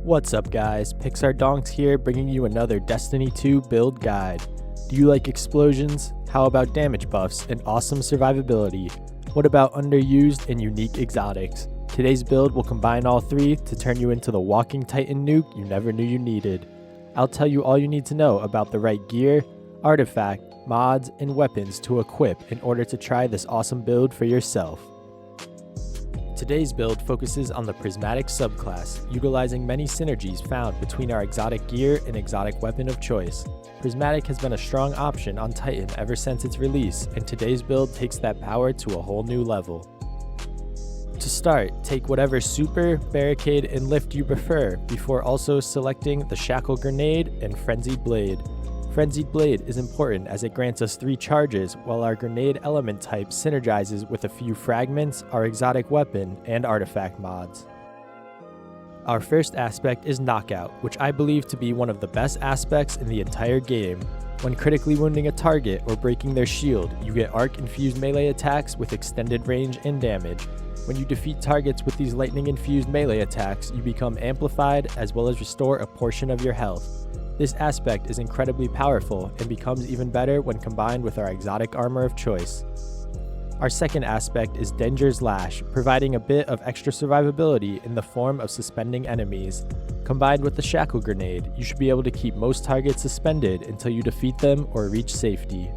What's up guys, Pixar Donks here bringing you another Destiny 2 build guide. Do you like explosions? How about damage buffs and awesome survivability? What about underused and unique exotics? Today's build will combine all three to turn you into the walking Titan nuke you never knew you needed. I'll tell you all you need to know about the right gear, artifact, mods, and weapons to equip in order to try this awesome build for yourself. Today's build focuses on the Prismatic subclass, utilizing many synergies found between our exotic gear and exotic weapon of choice. Prismatic has been a strong option on Titan ever since its release, and today's build takes that power to a whole new level. To start, take whatever super, barricade, and lift you prefer, before also selecting the Shackle Grenade and Frenzied Blade. Frenzied Blade is important as it grants us 3 charges, while our grenade element type synergizes with a few fragments, our exotic weapon, and artifact mods. Our first aspect is Knockout, which I believe to be one of the best aspects in the entire game. When critically wounding a target or breaking their shield, you get arc-infused melee attacks with extended range and damage. When you defeat targets with these lightning-infused melee attacks, you become amplified as well as restore a portion of your health. This aspect is incredibly powerful and becomes even better when combined with our exotic armor of choice. Our second aspect is Danger's Lash, providing a bit of extra survivability in the form of suspending enemies. Combined with the Shackle Grenade, you should be able to keep most targets suspended until you defeat them or reach safety.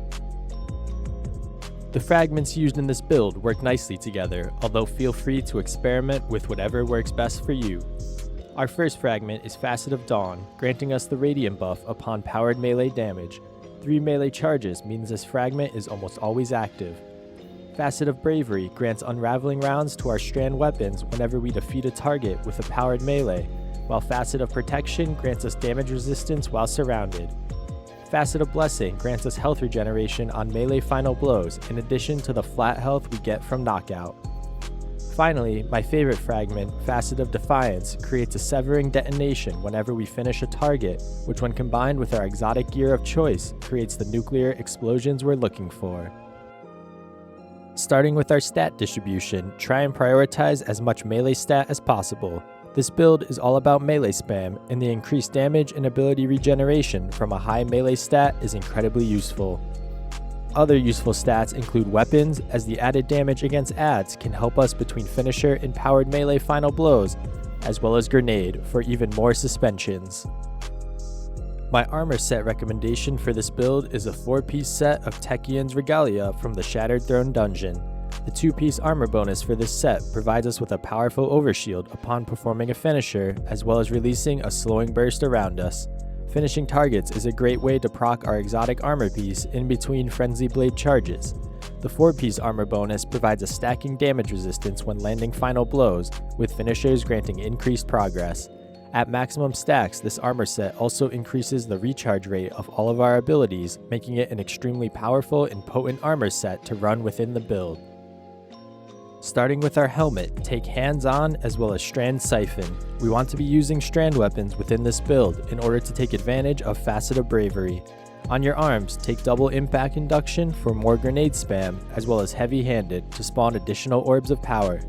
The fragments used in this build work nicely together, although feel free to experiment with whatever works best for you. Our first fragment is Facet of Dawn, granting us the Radiant buff upon powered melee damage. 3 melee charges means this fragment is almost always active. Facet of Bravery grants unraveling rounds to our strand weapons whenever we defeat a target with a powered melee, while Facet of Protection grants us damage resistance while surrounded. Facet of Blessing grants us health regeneration on melee final blows, in addition to the flat health we get from Knockout. Finally, my favorite fragment, Facet of Defiance, creates a severing detonation whenever we finish a target, which when combined with our exotic gear of choice, creates the nuclear explosions we're looking for. Starting with our stat distribution, try and prioritize as much melee stat as possible. This build is all about melee spam, and the increased damage and ability regeneration from a high melee stat is incredibly useful. Other useful stats include weapons, as the added damage against adds can help us between finisher and powered melee final blows, as well as grenade for even more suspensions. My armor set recommendation for this build is a 4-piece set of Techion's Regalia from the Shattered Throne dungeon. The 2-piece armor bonus for this set provides us with a powerful overshield upon performing a finisher, as well as releasing a slowing burst around us. Finishing targets is a great way to proc our exotic armor piece in between Frenzy Blade charges. The 4-piece armor bonus provides a stacking damage resistance when landing final blows, with finishers granting increased progress. At maximum stacks, this armor set also increases the recharge rate of all of our abilities, making it an extremely powerful and potent armor set to run within the build. Starting with our helmet, take hands-on as well as strand siphon. We want to be using strand weapons within this build in order to take advantage of Facet of Bravery. On your arms, take double impact induction for more grenade spam, as well as heavy-handed to spawn additional orbs of power.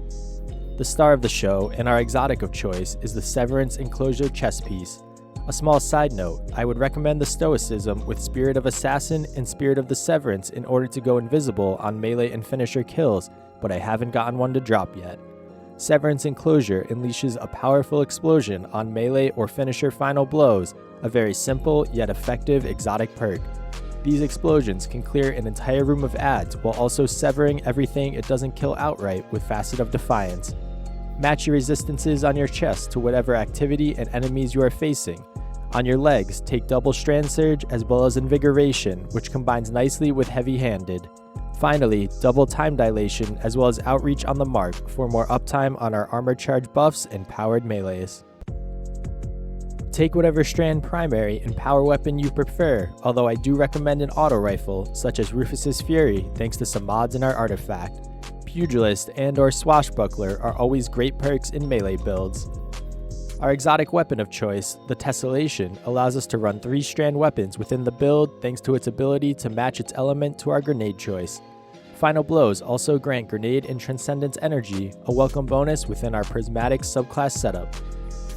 The star of the show and our exotic of choice is the Severance Enclosure chest piece. A small side note, I would recommend the Stoicism with Spirit of Assassin and Spirit of the Severance in order to go invisible on melee and finisher kills, but I haven't gotten one to drop yet. Severance Enclosure unleashes a powerful explosion on melee or finisher final blows, a very simple yet effective exotic perk. These explosions can clear an entire room of adds while also severing everything it doesn't kill outright with Facet of Defiance. Match your resistances on your chest to whatever activity and enemies you are facing. On your legs, take double Strand Surge as well as Invigoration, which combines nicely with heavy-handed. Finally, double Time Dilation as well as Outreach on the mark for more uptime on our armor charge buffs and powered melees. Take whatever strand primary and power weapon you prefer, although I do recommend an auto rifle such as Rufus's Fury thanks to some mods in our artifact. Pugilist and or Swashbuckler are always great perks in melee builds. Our exotic weapon of choice, the Tessellation, allows us to run 3 strand weapons within the build thanks to its ability to match its element to our grenade choice. Final blows also grant grenade and transcendence energy, a welcome bonus within our prismatic subclass setup.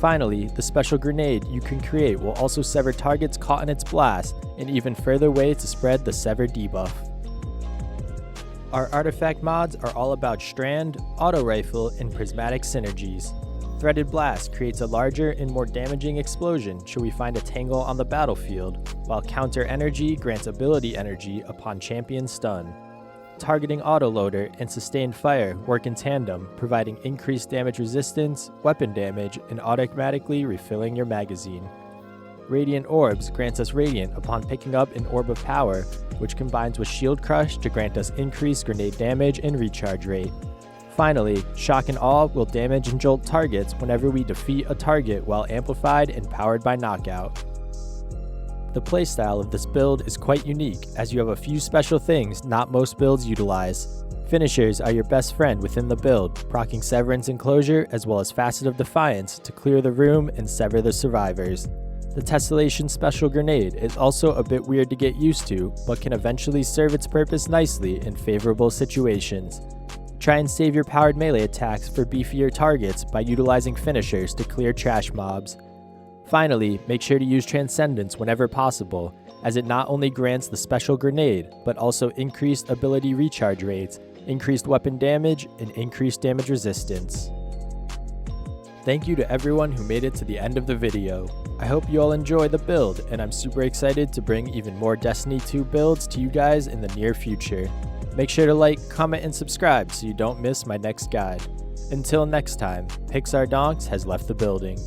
Finally, the special grenade you can create will also sever targets caught in its blast, an even further way to spread the sever debuff. Our artifact mods are all about strand, auto rifle, and prismatic synergies. Threaded Blast creates a larger and more damaging explosion should we find a tangle on the battlefield, while Counter Energy grants ability energy upon champion stun. Targeting Autoloader and Sustained Fire work in tandem, providing increased damage resistance, weapon damage, and automatically refilling your magazine. Radiant Orbs grants us Radiant upon picking up an Orb of Power, which combines with Shield Crush to grant us increased grenade damage and recharge rate. Finally, Shock and Awe will damage and jolt targets whenever we defeat a target while amplified and powered by Knockout. The playstyle of this build is quite unique, as you have a few special things not most builds utilize. Finishers are your best friend within the build, proccing Severance and Closure as well as Facet of Defiance to clear the room and sever the survivors. The Tessellation Special Grenade is also a bit weird to get used to, but can eventually serve its purpose nicely in favorable situations. Try and save your powered melee attacks for beefier targets by utilizing finishers to clear trash mobs. Finally, make sure to use Transcendence whenever possible, as it not only grants the special grenade, but also increased ability recharge rates, increased weapon damage, and increased damage resistance. Thank you to everyone who made it to the end of the video. I hope you all enjoy the build, and I'm super excited to bring even more Destiny 2 builds to you guys in the near future. Make sure to like, comment, and subscribe so you don't miss my next guide. Until next time, Pixar Donks has left the building.